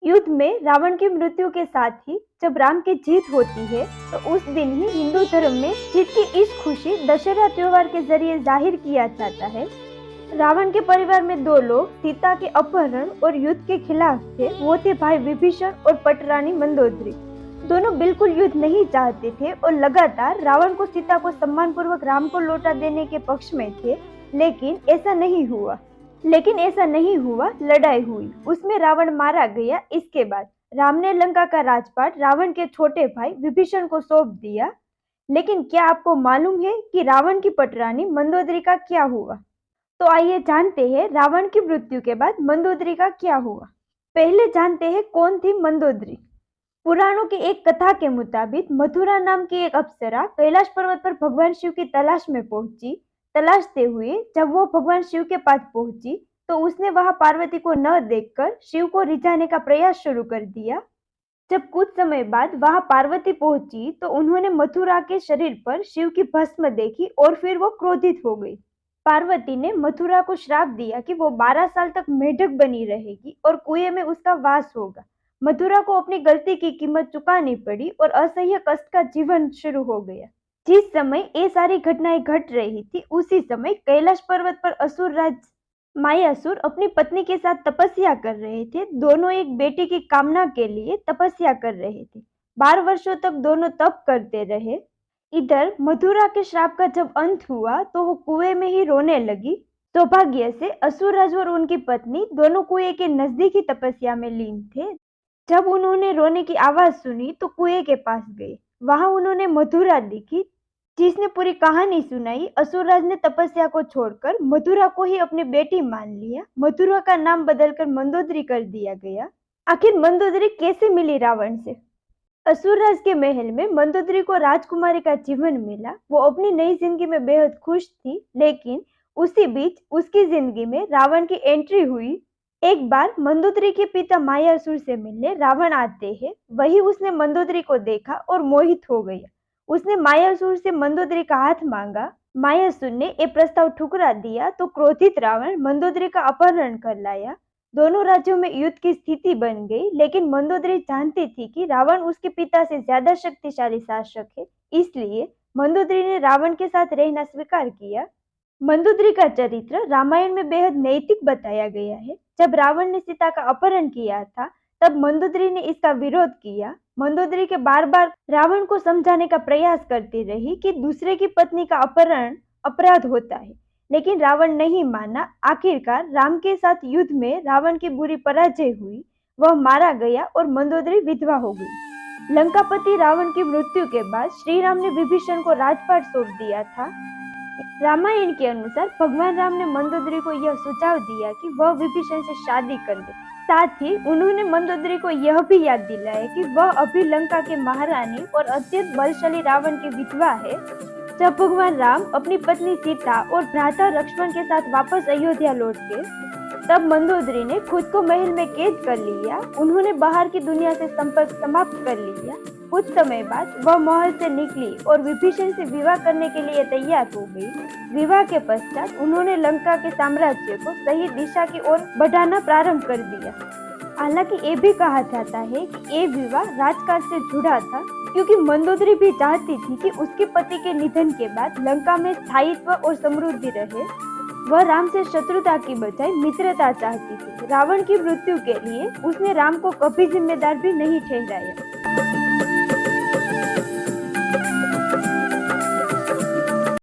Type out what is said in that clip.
युद्ध में रावण की मृत्यु के साथ ही जब राम की जीत होती है तो उस दिन ही हिंदू धर्म में जीत की इस खुशी दशहरा त्योहार के जरिए जाहिर किया जाता है। रावण के परिवार में दो लोग सीता के अपहरण और युद्ध के खिलाफ थे। वो थे भाई विभीषण और पटरानी मंदोदरी। दोनों बिल्कुल युद्ध नहीं चाहते थे और लगातार रावण को सीता को सम्मान पूर्वक राम को लौटा देने के पक्ष में थे, लेकिन ऐसा नहीं हुआ। लड़ाई हुई, उसमें रावण मारा गया। इसके बाद राम ने लंका का राजपाट रावण के छोटे भाई विभीषण को सौंप दिया। लेकिन क्या आपको मालूम है कि रावण की पटरानी मंदोदरी का क्या हुआ? तो आइए जानते हैं रावण की मृत्यु के बाद मंदोदरी का क्या हुआ। पहले जानते हैं कौन थी मंदोदरी। पुराणों की एक कथा के मुताबिक मथुरा नाम की एक अप्सरा कैलाश पर्वत पर भगवान शिव की तलाश में पहुंची। तलाशते हुए जब वो भगवान शिव के पास पहुंची तो उसने वहां पार्वती को न देखकर शिव को रिझाने का प्रयास शुरू कर दिया। जब कुछ समय बाद वहां पार्वती पहुंची तो उन्होंने मथुरा के शरीर पर शिव की भस्म देखी और फिर वो क्रोधित हो गई। पार्वती ने मथुरा को श्राप दिया कि वो 12 साल तक मेढक बनी रहेगी और कुएं में उसका वास होगा। मथुरा को अपनी गलती की कीमत चुकानी पड़ी और असह्य कष्ट का जीवन शुरू हो गया। जिस समय ये सारी घटनाएं घट रही थी उसी समय कैलाश पर्वत पर असुर राज मायासुर अपनी पत्नी के साथ तपस्या कर रहे थे। दोनों एक बेटी की कामना के लिए तपस्या कर रहे थे। 12 वर्षों तक दोनों तप करते रहे। इधर मथुरा के श्राप का जब अंत हुआ तो वो कुएं में ही रोने लगी। सौभाग्य से असुरराज और उनकी पत्नी दोनों कुएं के नजदीक ही तपस्या में लीन थे। जब उन्होंने रोने की आवाज सुनी तो कुएं के पास गए। वहां उन्होंने मथुरा दिखी, जिसने पूरी कहानी सुनाई। असुरराज ने तपस्या को छोड़कर मथुरा को ही अपनी बेटी मान लिया। मथुरा का नाम बदलकर मंदोदरी कर दिया गया। आखिर मंदोदरी कैसे मिली रावण से? असुरराज के महल में मंदोदरी को राजकुमारी का जीवन मिला। वो अपनी नई जिंदगी में बेहद खुश थी, लेकिन उसी बीच उसकी जिंदगी में रावण की एंट्री हुई। एक बार मंदोदरी के पिता मायासुर से मिलने रावण आते हैं। वही उसने मंदोदरी को देखा और मोहित हो गया। उसने मायासुर से मंदोदरी का हाथ मांगा। मायासुर ने ये प्रस्ताव ठुकरा दिया तो क्रोधित रावण मंदोदरी का अपहरण कर लाया। दोनों राज्यों में युद्ध की स्थिति बन गई, लेकिन मंदोदरी जानती थी कि रावण उसके पिता से ज्यादा शक्तिशाली शासक है, इसलिए मंदोदरी ने रावण के साथ रहना स्वीकार किया। मंदोदरी का चरित्र रामायण में बेहद नैतिक बताया गया है। जब रावण ने सीता का अपहरण किया था तब मंदोदरी ने इसका विरोध किया। मंदोदरी के बार बार रावण को समझाने का प्रयास करती रही कि दूसरे की पत्नी का अपहरण अपराध होता है, लेकिन रावण नहीं माना। आखिरकार राम के साथ युद्ध में रावण की बुरी पराजय हुई। वह मारा गया और मंदोदरी विधवा हो गई। लंकापति रावण की मृत्यु के बाद श्री राम ने विभीषण को राजपाट सौंप दिया था। रामायण के अनुसार भगवान राम ने मंदोदरी को यह सुझाव दिया कि वह विभीषण से शादी कर ले। साथ ही उन्होंने मंदोदरी को यह भी याद दिलाया कि वह अभी लंका के महारानी और अत्यंत बलशाली रावण की विधवा है। जब भगवान राम अपनी पत्नी सीता और भ्राता लक्ष्मण के साथ वापस अयोध्या लौट गए तब मंदोदरी ने खुद को महल में कैद कर लिया। उन्होंने बाहर की दुनिया से संपर्क समाप्त कर लिया। कुछ समय बाद वह महल से निकली और विभीषण से विवाह करने के लिए तैयार हो गई। विवाह के पश्चात उन्होंने लंका के साम्राज्य को सही दिशा की ओर बढ़ाना प्रारंभ कर दिया। हालांकि ये भी कहा जाता है कि ये विवाह राजकाज से जुड़ा था, क्योंकि मंदोदरी भी चाहती थी कि उसके पति के निधन के बाद लंका में स्थायित्व और समृद्धि रहे। वह राम से शत्रुता की बजाय मित्रता चाहती थी। रावण की मृत्यु के लिए उसने राम को कभी जिम्मेदार भी नहीं ठहराया।